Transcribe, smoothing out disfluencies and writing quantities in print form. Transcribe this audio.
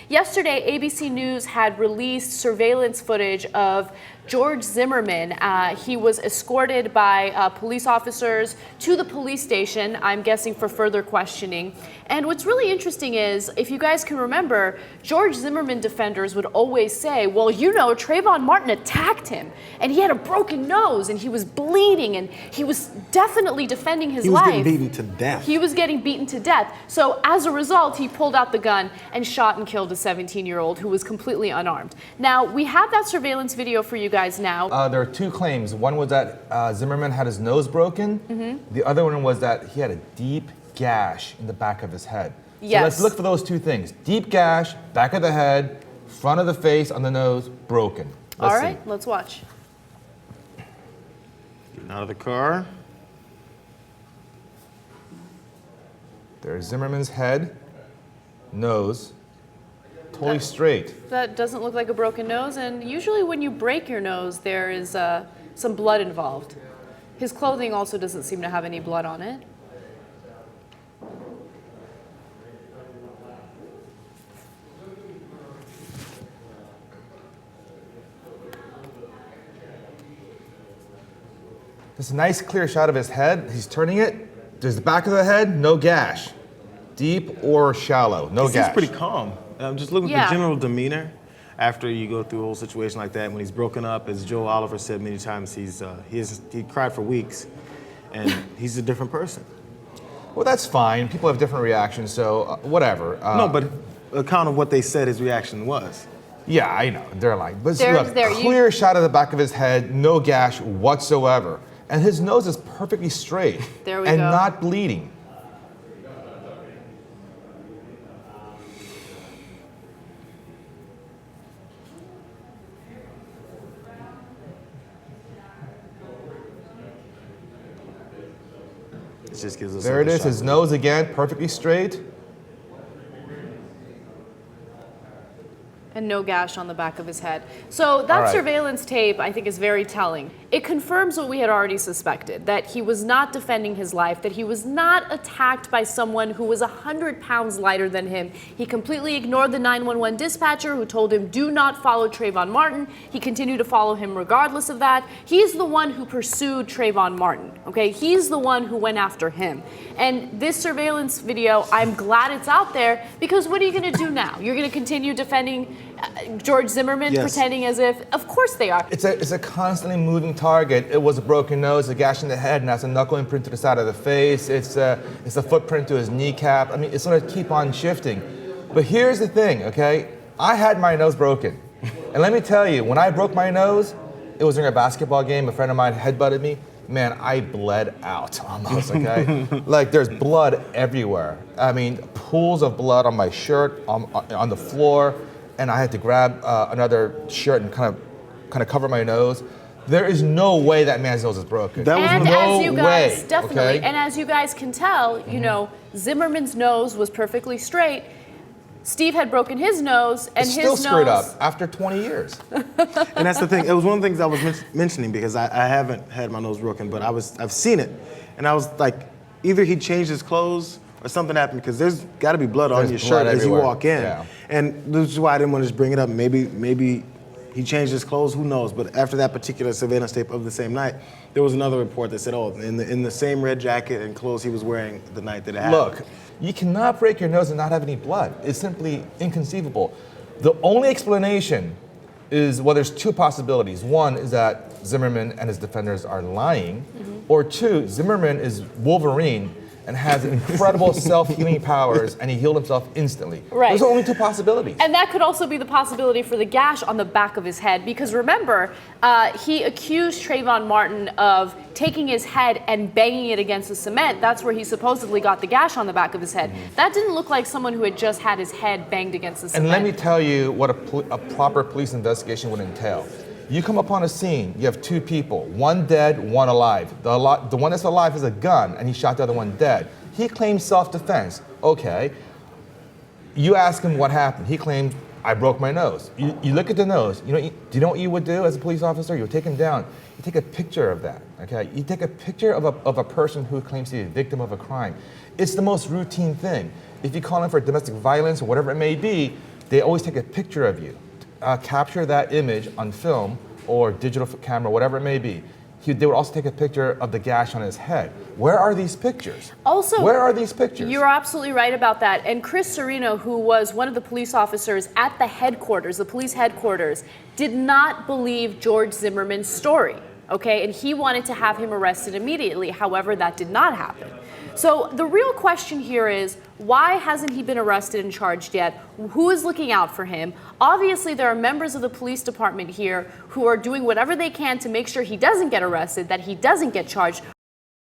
Yesterday, ABC News had released surveillance footage of George Zimmerman. He was escorted by police officers to the police station, I'm guessing for further questioning. And what's really interesting is, if you guys can remember, George Zimmerman defenders would always say, well, you know, Trayvon Martin attacked him and he had a broken nose and he was bleeding and he was definitely defending his life. He was getting beaten to death. He was getting beaten to death. So as a result, he pulled out the gun and shot and killed a 17-year-old who was completely unarmed. Now, we have that surveillance video for you guys now. There are two claims. One was that Zimmerman had his nose broken. The other one was that he had a deep gash in the back of his head. So let's look for those two things. Deep gash, back of the head, front of the face, on the nose, broken. All right, let's watch. Getting out of the car. There's Zimmerman's head, nose, totally straight. That doesn't look like a broken nose, and usually when you break your nose, there is some blood involved. His clothing also doesn't seem to have any blood on it. This nice clear shot of his head. He's turning it. There's the back of the head, no gash. Deep or shallow, no gash. He's pretty calm. Just looking at the general demeanor after you go through a whole situation like that. When he's broken up, as Joe Oliver said many times, he cried for weeks, and he's a different person. Well, that's fine. People have different reactions, so whatever. No, but account of what they said his reaction was. Yeah, I know. They're like, but look, clear shot of the back of his head, no gash whatsoever. And his nose is perfectly straight and not bleeding. It just gives us there it is, his nose again, perfectly straight. And no gash on the back of his head. So that surveillance tape, I think, is very telling. It confirms what we had already suspected, that he was not defending his life, that he was not attacked by someone who was 100 pounds lighter than him. He completely ignored the 911 dispatcher who told him, do not follow Trayvon Martin. He continued to follow him regardless of that. He's the one who pursued Trayvon Martin, okay? He's the one who went after him. And this surveillance video, I'm glad it's out there, because what are you gonna do now? You're gonna continue defending George Zimmerman, pretending as if, of course they are. It's a constantly moving target. It was a broken nose, a gash in the head, and that's a knuckle imprint to the side of the face. It's a footprint to his kneecap. I mean, it's gonna keep on shifting. But here's the thing, okay? I had my nose broken. And let me tell you, when I broke my nose, it was during a basketball game. A friend of mine headbutted me. Man, I bled out almost, okay? Like, there's blood everywhere. I mean, pools of blood on my shirt, on the floor, and I had to grab another shirt and kind of cover my nose. There is no way that man's nose is broken. That was no way. Definitely. Okay? And as you guys can tell, you know, Zimmerman's nose was perfectly straight. Steve had broken his nose, and it's still screwed up after 20 years. And that's the thing. It was one of the things I was mentioning, because I haven't had my nose broken, but I've seen it, and I was like, either he changed his clothes or something happened, because there's got to be blood on your shirt as you walk in. Yeah. And this is why I didn't want to just bring it up. Maybe he changed his clothes. Who knows? But after that particular surveillance tape of the same night, there was another report that said, oh, in the same red jacket and clothes he was wearing the night that it happened. Look. You cannot break your nose and not have any blood. It's simply inconceivable. The only explanation is, well, there's two possibilities. One is that Zimmerman and his defenders are lying, or two, Zimmerman is Wolverine and has incredible self-healing powers, and he healed himself instantly. Right. Those are only two possibilities. And that could also be the possibility for the gash on the back of his head, because remember, he accused Trayvon Martin of taking his head and banging it against the cement. That's where he supposedly got the gash on the back of his head. That didn't look like someone who had just had his head banged against the cement. And let me tell you what a proper police investigation would entail. You come upon a scene, you have two people, one dead, one alive. The one that's alive has a gun, and he shot the other one dead. He claims self-defense. Okay. You ask him what happened. He claimed, I broke my nose. You look at the nose. Do you know what you would do as a police officer? You would take him down. You take a picture of that, okay? You take a picture of a person who claims to be a victim of a crime. It's the most routine thing. If you call him for domestic violence or whatever it may be, they always take a picture of you, capture that image on film or digital camera, whatever it may be. They would also take a picture of the gash on his head. Where are these pictures? Also, where are these pictures? You're absolutely right about that. And Chris Serino, who was one of the police officers at the headquarters, the police headquarters, did not believe George Zimmerman's story, okay? And he wanted to have him arrested immediately. However, that did not happen. So the real question here is, why hasn't he been arrested and charged yet? Who is looking out for him? Obviously, there are members of the police department here who are doing whatever they can to make sure he doesn't get arrested, that he doesn't get charged.